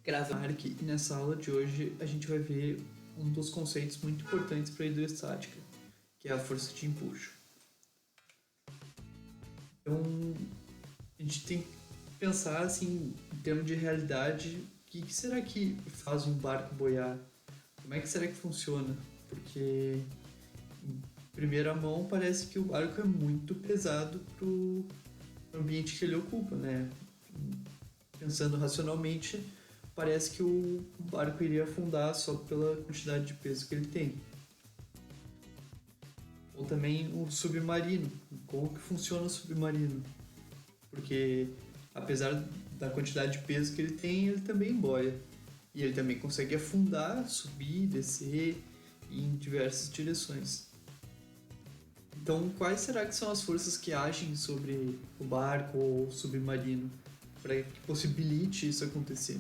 Grava Arc, e nessa aula de hoje a gente vai ver um dos conceitos muito importantes para a hidroestática, que é a força de empuxo. Então, a gente tem que pensar assim, em termos de realidade, o que será que faz um barco boiar? Como é que será que funciona? Porque, em primeira mão, parece que o barco é muito pesado para o ambiente que ele ocupa, né? Pensando racionalmente, parece que o barco iria afundar só pela quantidade de peso que ele tem. Ou também o submarino. Como que funciona o submarino? Porque apesar da quantidade de peso que ele tem, ele também boia. E ele também consegue afundar, subir, descer em diversas direções. Então, quais será que são as forças que agem sobre o barco ou o submarino para que possibilite isso acontecer?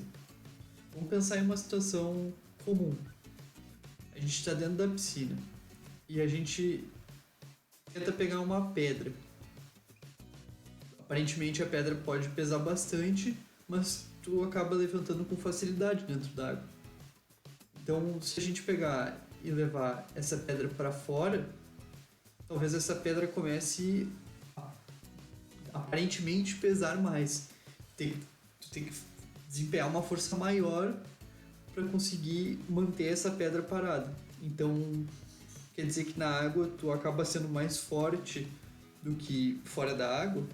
Vamos pensar em uma situação comum. A gente está dentro da piscina e a gente tenta pegar uma pedra. Aparentemente a pedra pode pesar bastante, mas tu acaba levantando com facilidade dentro da água. Então, se a gente pegar e levar essa pedra para fora, talvez essa pedra comece a aparentemente pesar mais. Tu tem que desempenhar uma força maior para conseguir manter essa pedra parada. Então, quer dizer que na água tu acaba sendo mais forte do que fora da água?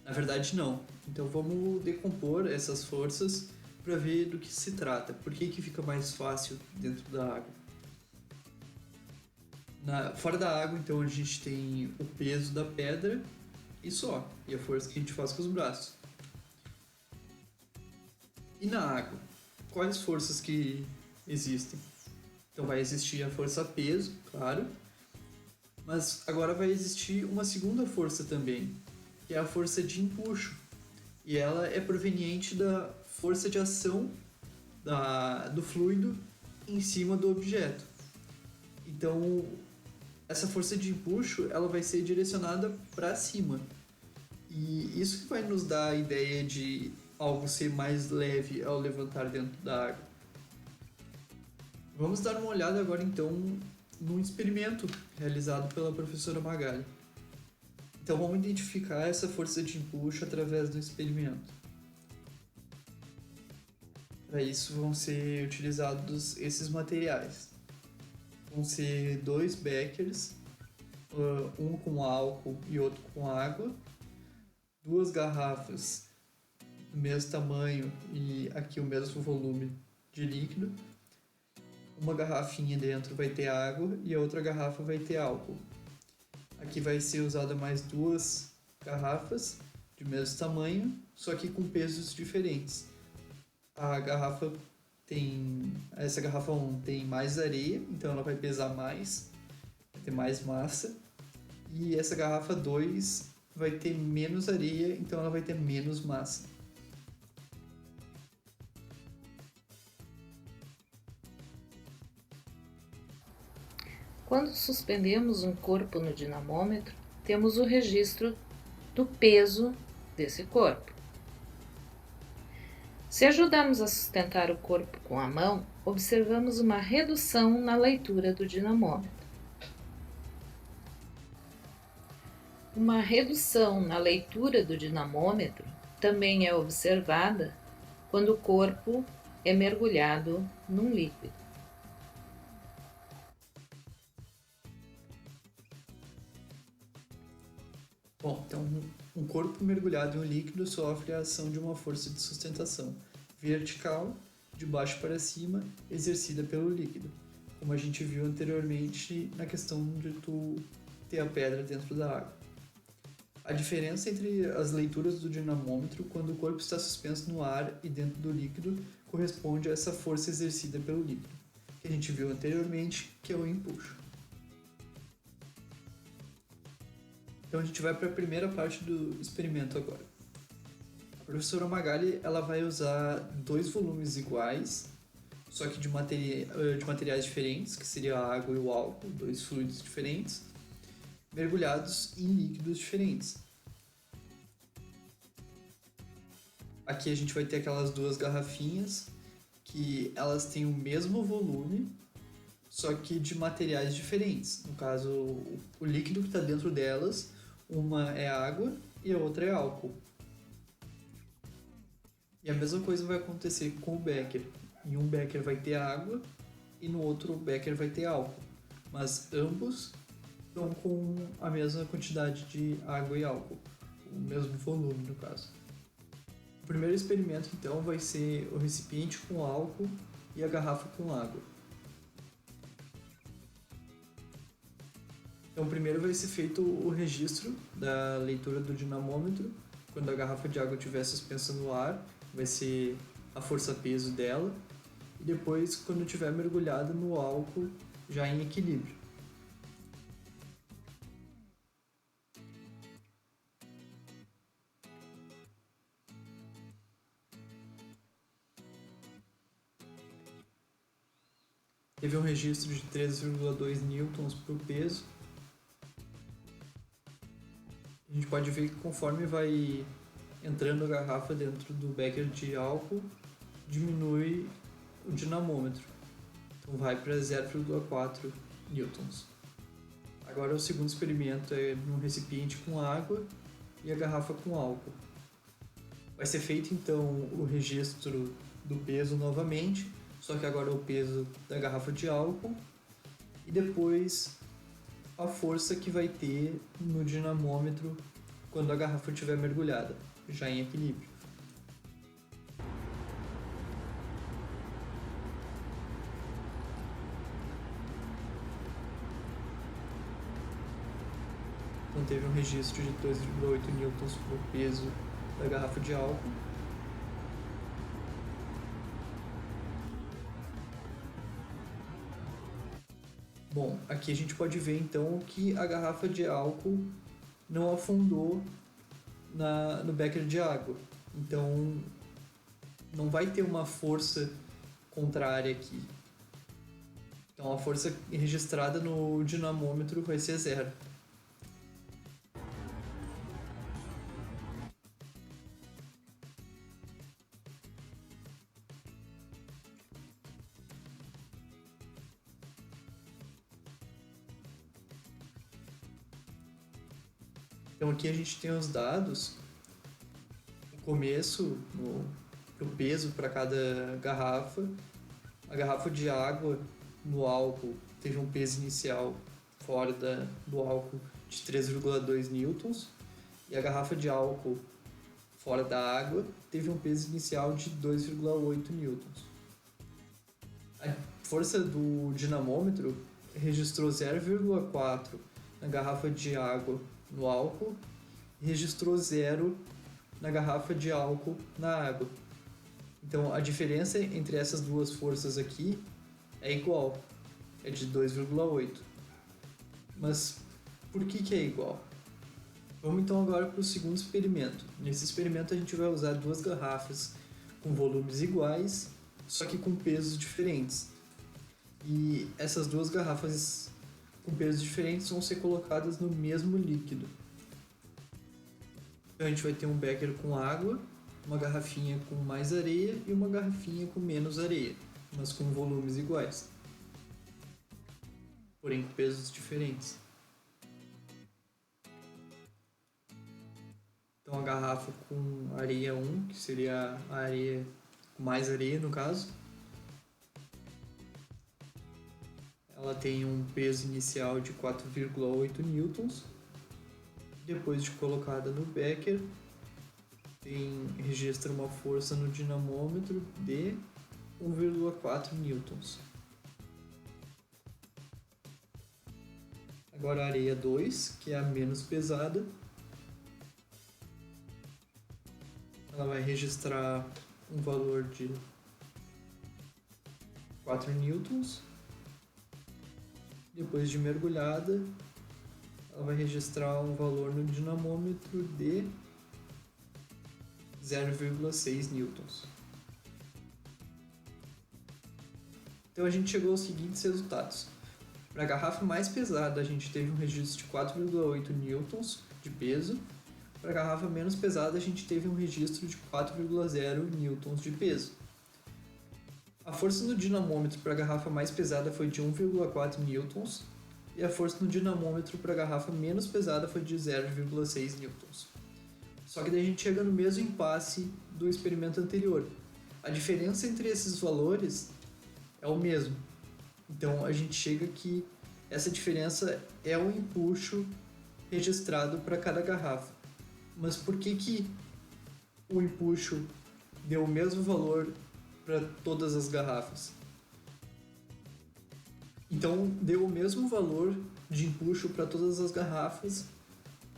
Na verdade, não. Então, vamos decompor essas forças para ver do que se trata. Por que fica mais fácil dentro da água? Fora da água, então, a gente tem o peso da pedra e só. E a força que a gente faz com os braços. E na água? Quais forças que existem? Então vai existir a força peso, claro, mas agora vai existir uma segunda força também, que é a força de empuxo. E ela é proveniente da força de ação do fluido em cima do objeto. Então, essa força de empuxo ela vai ser direcionada para cima. E isso que vai nos dar a ideia de algo ser mais leve ao levantar dentro da água. Vamos dar uma olhada agora então num experimento realizado pela professora Magali. Então vamos identificar essa força de empuxo através do experimento. Para isso vão ser utilizados esses materiais. Vão ser 2 beckers, um com álcool e outro com água, 2 garrafas do mesmo tamanho e aqui o mesmo volume de líquido. Uma garrafinha dentro vai ter água e a outra garrafa vai ter álcool. Aqui vai ser usada mais 2 garrafas de mesmo tamanho, só que com pesos diferentes. Essa garrafa 1 tem mais areia, então ela vai pesar mais, vai ter mais massa. E essa garrafa 2 vai ter menos areia, então ela vai ter menos massa. Quando suspendemos um corpo no dinamômetro, temos o registro do peso desse corpo. Se ajudarmos a sustentar o corpo com a mão, observamos uma redução na leitura do dinamômetro. Uma redução na leitura do dinamômetro também é observada quando o corpo é mergulhado num líquido. Bom, então um corpo mergulhado em um líquido sofre a ação de uma força de sustentação vertical, de baixo para cima, exercida pelo líquido, como a gente viu anteriormente na questão de tu ter a pedra dentro da água. A diferença entre as leituras do dinamômetro quando o corpo está suspenso no ar e dentro do líquido corresponde a essa força exercida pelo líquido, que a gente viu anteriormente, que é o empuxo. Então a gente vai para a primeira parte do experimento agora. A professora Magali ela vai usar 2 volumes iguais, só que de materiais diferentes, que seria a água e o álcool, 2 fluidos diferentes, mergulhados em líquidos diferentes. Aqui a gente vai ter aquelas 2 garrafinhas que elas têm o mesmo volume, só que de materiais diferentes. No caso, o líquido que está dentro delas, uma é água e a outra é álcool. E a mesma coisa vai acontecer com o becker. Em um becker vai ter água e no outro becker vai ter álcool. Mas ambos estão com a mesma quantidade de água e álcool, o mesmo volume no caso. O primeiro experimento então vai ser o recipiente com álcool e a garrafa com água. Então primeiro vai ser feito o registro da leitura do dinamômetro. Quando a garrafa de água estiver suspensa no ar, vai ser a força-peso dela. E depois, quando estiver mergulhada no álcool, já em equilíbrio. Teve um registro de 3,2 newtons por peso. A gente pode ver que conforme vai entrando a garrafa dentro do becker de álcool, diminui o dinamômetro. Então vai para 0,4 newtons. Agora o segundo experimento é num recipiente com água e a garrafa com álcool. Vai ser feito então o registro do peso novamente, só que agora é o peso da garrafa de álcool e depois a força que vai ter no dinamômetro quando a garrafa estiver mergulhada, já em equilíbrio. Então teve um registro de 2,8 newtons por peso da garrafa de álcool. Bom, aqui a gente pode ver então que a garrafa de álcool não afundou no becker de água. Então não vai ter uma força contrária aqui. Então a força registrada no dinamômetro vai ser zero. Então aqui a gente tem os dados, o começo, o peso para cada garrafa. A garrafa de água no álcool teve um peso inicial fora do álcool de 3,2 newtons e a garrafa de álcool fora da água teve um peso inicial de 2,8 newtons. A força do dinamômetro registrou 0,4 na garrafa de água no álcool e registrou 0 na garrafa de álcool na água. Então a diferença entre essas duas forças aqui é igual, é de 2,8. Mas por que é igual? Vamos então agora para o segundo experimento. Nesse experimento a gente vai usar duas garrafas com volumes iguais, só que com pesos diferentes. E essas duas garrafas com pesos diferentes vão ser colocadas no mesmo líquido. Então a gente vai ter um becker com água, uma garrafinha com mais areia e uma garrafinha com menos areia, mas com volumes iguais, porém com pesos diferentes. Então a garrafa com areia 1, que seria a areia com mais areia no caso, ela tem um peso inicial de 4,8 newtons. Depois de colocada no becker, registra uma força no dinamômetro de 1,4 newtons. Agora a areia 2, que é a menos pesada, ela vai registrar um valor de 4 newtons. Depois de mergulhada, ela vai registrar um valor no dinamômetro de 0,6 newtons. Então a gente chegou aos seguintes resultados. Para a garrafa mais pesada, a gente teve um registro de 4,8 newtons de peso. Para a garrafa menos pesada, a gente teve um registro de 4,0 newtons de peso. A força no dinamômetro para a garrafa mais pesada foi de 1,4 newtons e a força no dinamômetro para a garrafa menos pesada foi de 0,6 newtons. Só que daí a gente chega no mesmo impasse do experimento anterior. A diferença entre esses valores é o mesmo. Então a gente chega que essa diferença é o empuxo registrado para cada garrafa. Mas por que o empuxo deu o mesmo valor para todas as garrafas? Então deu o mesmo valor de empuxo para todas as garrafas,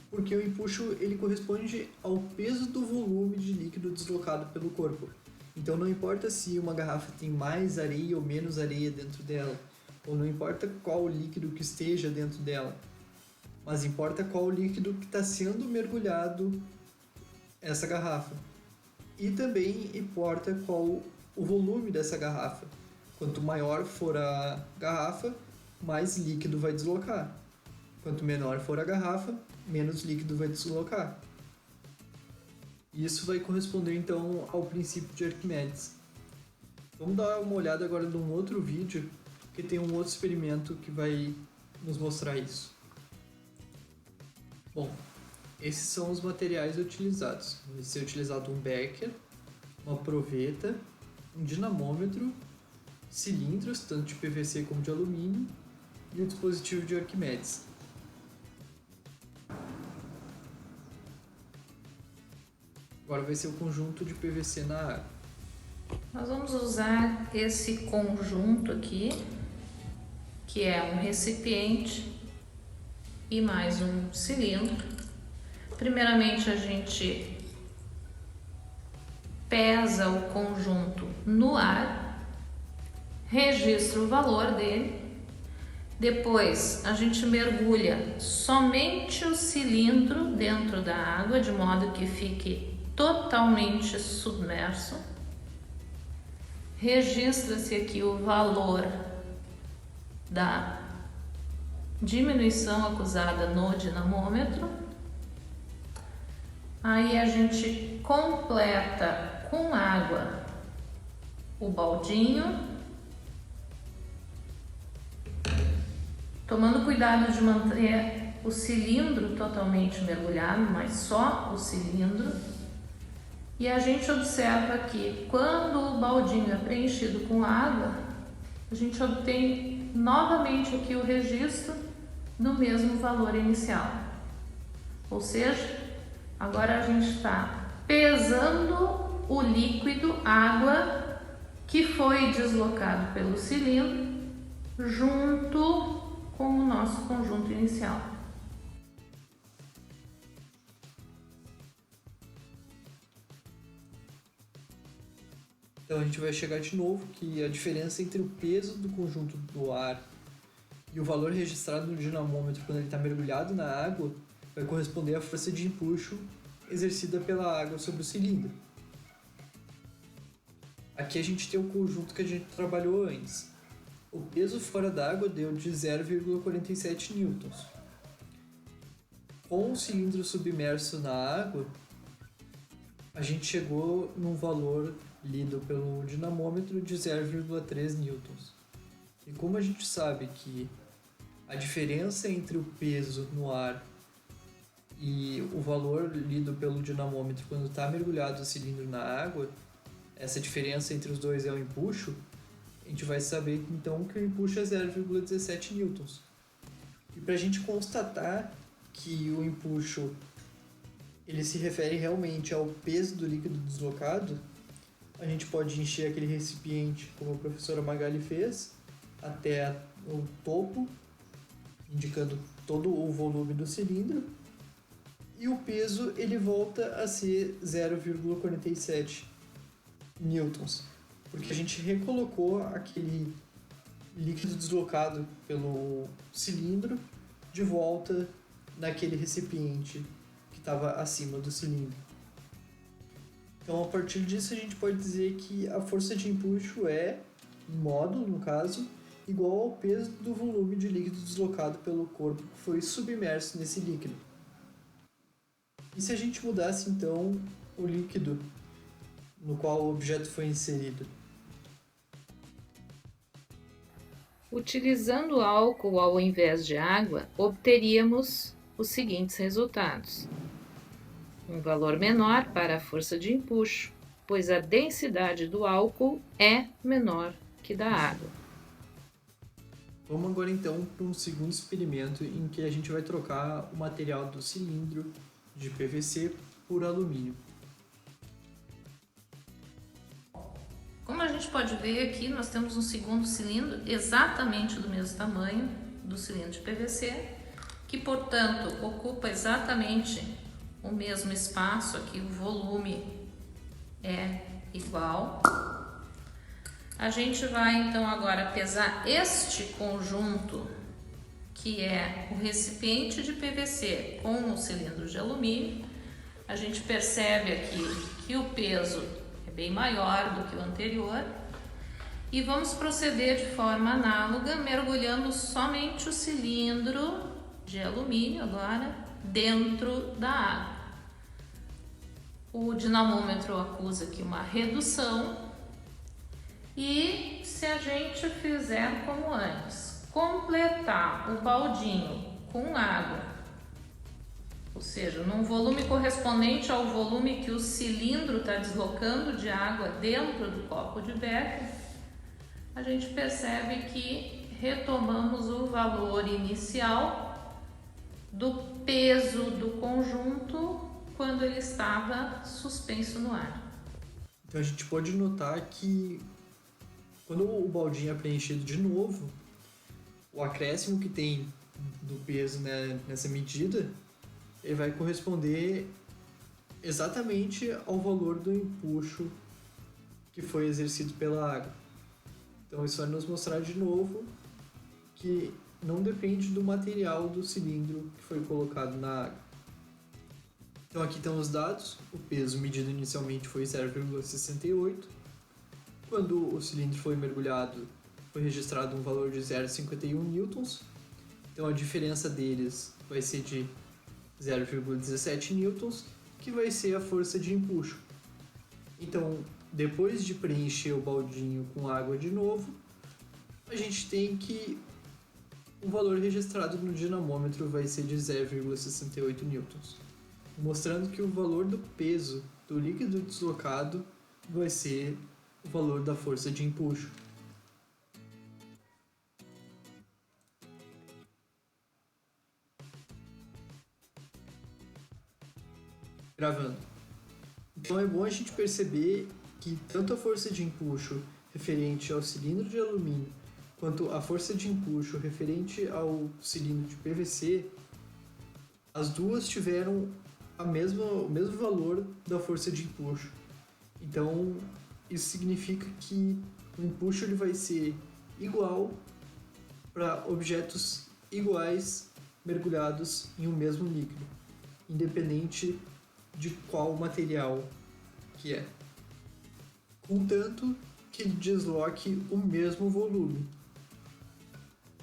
porque o empuxo ele corresponde ao peso do volume de líquido deslocado pelo corpo. Então não importa se uma garrafa tem mais areia ou menos areia dentro dela, ou não importa qual líquido que esteja dentro dela, mas importa qual líquido que está sendo mergulhado essa garrafa. E também importa qual o volume dessa garrafa. Quanto maior for a garrafa, mais líquido vai deslocar. Quanto menor for a garrafa, menos líquido vai deslocar. Isso vai corresponder então ao princípio de Arquimedes. Vamos dar uma olhada agora num outro vídeo, que tem um outro experimento que vai nos mostrar isso. Bom, esses são os materiais utilizados. Vai ser utilizado um becker, uma proveta, um dinamômetro, cilindros, tanto de PVC como de alumínio, e o dispositivo de Arquimedes. Agora vai ser o conjunto de PVC na água. Nós vamos usar esse conjunto aqui, que é um recipiente e mais um cilindro. Primeiramente a gente pesa o conjunto no ar, registra o valor dele, depois a gente mergulha somente o cilindro dentro da água, de modo que fique totalmente submerso. Registra-se aqui o valor da diminuição acusada no dinamômetro. Aí a gente completa com água o baldinho, tomando cuidado de manter o cilindro totalmente mergulhado, mas só o cilindro. E a gente observa que quando o baldinho é preenchido com água, a gente obtém novamente aqui o registro do mesmo valor inicial. Ou seja, agora a gente está pesando o líquido, água, que foi deslocado pelo cilindro, junto com o nosso conjunto inicial. Então a gente vai chegar de novo que a diferença entre o peso do conjunto do ar e o valor registrado no dinamômetro quando ele está mergulhado na água vai corresponder à força de empuxo exercida pela água sobre o cilindro. Aqui a gente tem o conjunto que a gente trabalhou antes. O peso fora d'água deu de 0,47 newtons. Com o cilindro submerso na água, a gente chegou num valor lido pelo dinamômetro de 0,3 newtons. E como a gente sabe que a diferença entre o peso no ar e o valor lido pelo dinamômetro quando está mergulhado o cilindro na água, essa diferença entre os dois é o empuxo, a gente vai saber então que o empuxo é 0,17 newtons. E para a gente constatar que o empuxo ele se refere realmente ao peso do líquido deslocado, a gente pode encher aquele recipiente, como a professora Magali fez, até o topo, indicando todo o volume do cilindro, e o peso ele volta a ser 0,47 newtons, porque a gente recolocou aquele líquido deslocado pelo cilindro de volta naquele recipiente que estava acima do cilindro. Então, a partir disso, a gente pode dizer que a força de empuxo é, em módulo, no caso, igual ao peso do volume de líquido deslocado pelo corpo que foi submerso nesse líquido. E se a gente mudasse, então, o líquido no qual o objeto foi inserido? Utilizando álcool ao invés de água, obteríamos os seguintes resultados: um valor menor para a força de empuxo, pois a densidade do álcool é menor que da água. Vamos agora então para um segundo experimento em que a gente vai trocar o material do cilindro de PVC por alumínio. Como a gente pode ver aqui, nós temos um segundo cilindro exatamente do mesmo tamanho do cilindro de PVC, que portanto ocupa exatamente o mesmo espaço, aqui o volume é igual. A gente vai então agora pesar este conjunto, que é o recipiente de PVC com o cilindro de alumínio. A gente percebe aqui que o peso é bem maior do que o anterior. E vamos proceder de forma análoga, mergulhando somente o cilindro de alumínio agora dentro da água. O dinamômetro acusa aqui uma redução. E se a gente fizer como antes, completar o baldinho com água, ou seja, num volume correspondente ao volume que o cilindro está deslocando de água dentro do copo de Becker, a gente percebe que retomamos o valor inicial do peso do conjunto quando ele estava suspenso no ar. Então a gente pode notar que quando o baldinho é preenchido de novo, o acréscimo que tem do peso, né, nessa medida, ele vai corresponder exatamente ao valor do empuxo que foi exercido pela água. Então isso vai nos mostrar de novo que não depende do material do cilindro que foi colocado na água. Então aqui estão os dados. O peso medido inicialmente foi 0,68. Quando o cilindro foi mergulhado, foi registrado um valor de 0,51 newtons. Então a diferença deles vai ser de 0,17 newtons, que vai ser a força de empuxo. Então, depois de preencher o baldinho com água de novo, a gente tem que o valor registrado no dinamômetro vai ser de 0,68 newtons, mostrando que o valor do peso do líquido deslocado vai ser o valor da força de empuxo. Gravando. Então é bom a gente perceber que tanto a força de empuxo referente ao cilindro de alumínio quanto a força de empuxo referente ao cilindro de PVC, as duas tiveram o mesmo valor da força de empuxo. Então isso significa que o empuxo ele vai ser igual para objetos iguais mergulhados em um mesmo líquido, independente de qual material que é, contanto que ele desloque o mesmo volume.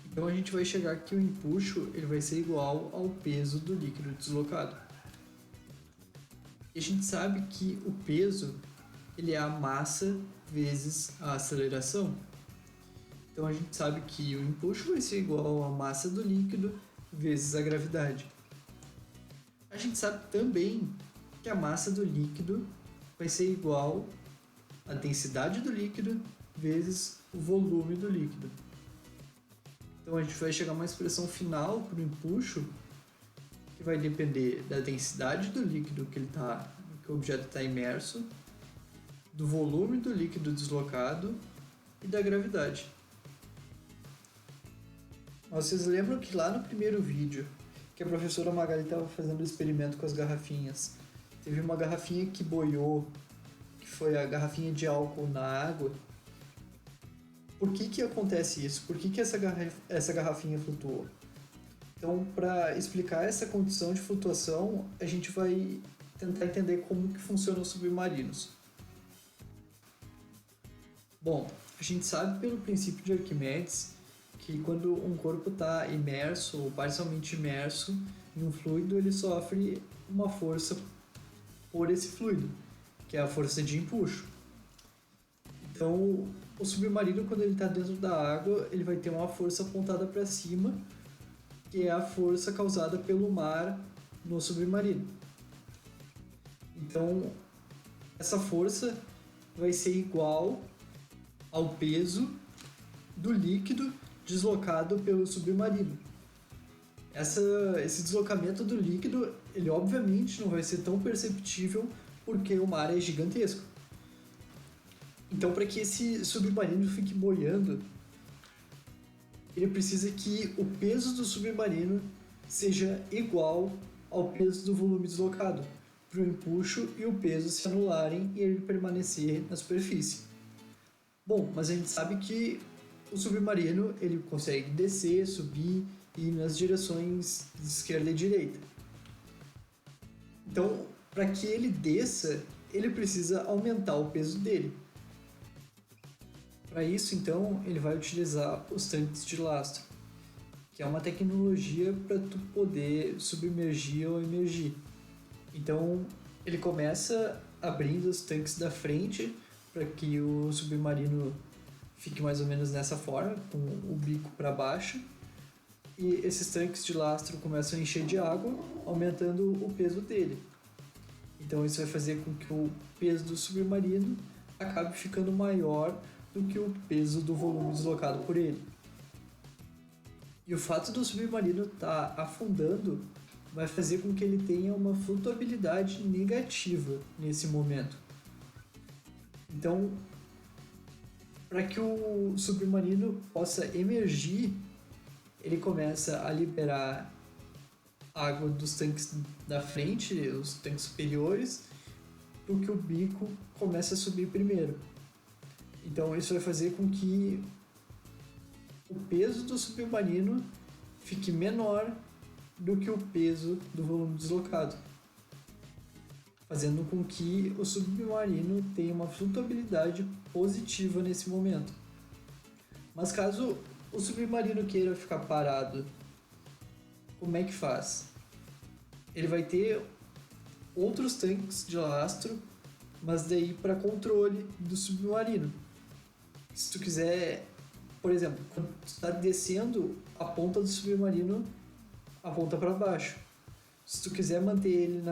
Então a gente vai chegar que o empuxo ele vai ser igual ao peso do líquido deslocado. E a gente sabe que o peso ele é a massa vezes a aceleração. Então a gente sabe que o empuxo vai ser igual à massa do líquido vezes a gravidade. A gente sabe também que a massa do líquido vai ser igual à densidade do líquido vezes o volume do líquido. Então a gente vai chegar a uma expressão final para o empuxo que vai depender da densidade do líquido que o objeto está imerso, do volume do líquido deslocado e da gravidade. Vocês lembram que lá no primeiro vídeo que a professora Magali estava fazendo o experimento com as garrafinhas, teve uma garrafinha que boiou, que foi a garrafinha de álcool na água? Por que acontece isso? Por que essa garrafinha flutuou? Então, para explicar essa condição de flutuação, a gente vai tentar entender como que funcionam os submarinos. Bom, a gente sabe pelo princípio de Arquimedes que quando um corpo está imerso ou parcialmente imerso em um fluido, ele sofre uma força por esse fluido, que é a força de empuxo. Então, o submarino, quando ele está dentro da água, ele vai ter uma força apontada para cima, que é a força causada pelo mar no submarino. Então, essa força vai ser igual ao peso do líquido deslocado pelo submarino. Esse deslocamento do líquido, ele obviamente não vai ser tão perceptível porque o mar é gigantesco. Então, para que esse submarino fique boiando, ele precisa que o peso do submarino seja igual ao peso do volume deslocado, para o empuxo e o peso se anularem e ele permanecer na superfície. Bom, mas a gente sabe que o submarino ele consegue descer, subir e ir nas direções de esquerda e direita. Então, para que ele desça, ele precisa aumentar o peso dele. Para isso, então, ele vai utilizar os tanques de lastro, que é uma tecnologia para tu poder submergir ou emergir. Então, ele começa abrindo os tanques da frente para que o submarino fique mais ou menos nessa forma, com o bico para baixo. E esses tanques de lastro começam a encher de água, aumentando o peso dele. Então, isso vai fazer com que o peso do submarino acabe ficando maior do que o peso do volume deslocado por ele. E o fato do submarino estar afundando vai fazer com que ele tenha uma flutuabilidade negativa nesse momento. Então, para que o submarino possa emergir, ele começa a liberar água dos tanques da frente, os tanques superiores, porque o bico começa a subir primeiro. Então isso vai fazer com que o peso do submarino fique menor do que o peso do volume deslocado, fazendo com que o submarino tenha uma flutuabilidade positiva nesse momento. Mas caso o submarino queira ficar parado, como é que faz? Ele vai ter outros tanques de lastro, mas daí para controle do submarino. Se tu quiser, por exemplo, quando tu está descendo, a ponta do submarino aponta para baixo. Se tu quiser manter ele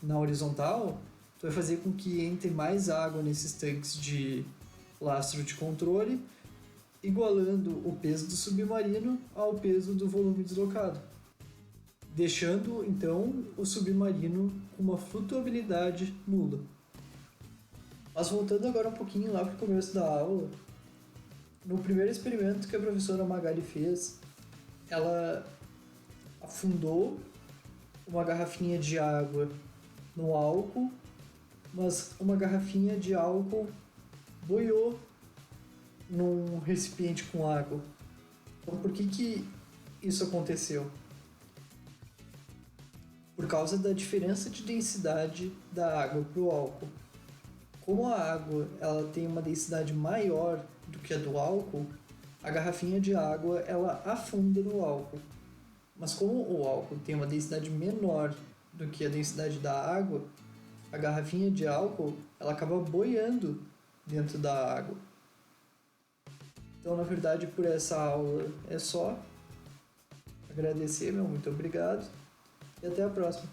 na horizontal, tu vai fazer com que entre mais água nesses tanques de lastro de controle, igualando o peso do submarino ao peso do volume deslocado, deixando então o submarino com uma flutuabilidade nula. Mas voltando agora um pouquinho lá para o começo da aula, no primeiro experimento que a professora Magali fez, ela afundou uma garrafinha de água no álcool, mas uma garrafinha de álcool boiou num recipiente com água. Então, por que isso aconteceu? Por causa da diferença de densidade da água para o álcool. Como a água ela tem uma densidade maior do que a do álcool, a garrafinha de água ela afunda no álcool. Mas como o álcool tem uma densidade menor do que a densidade da água, a garrafinha de álcool ela acaba boiando dentro da água. Então, na verdade, por essa aula é só. Agradecer, muito obrigado e até a próxima.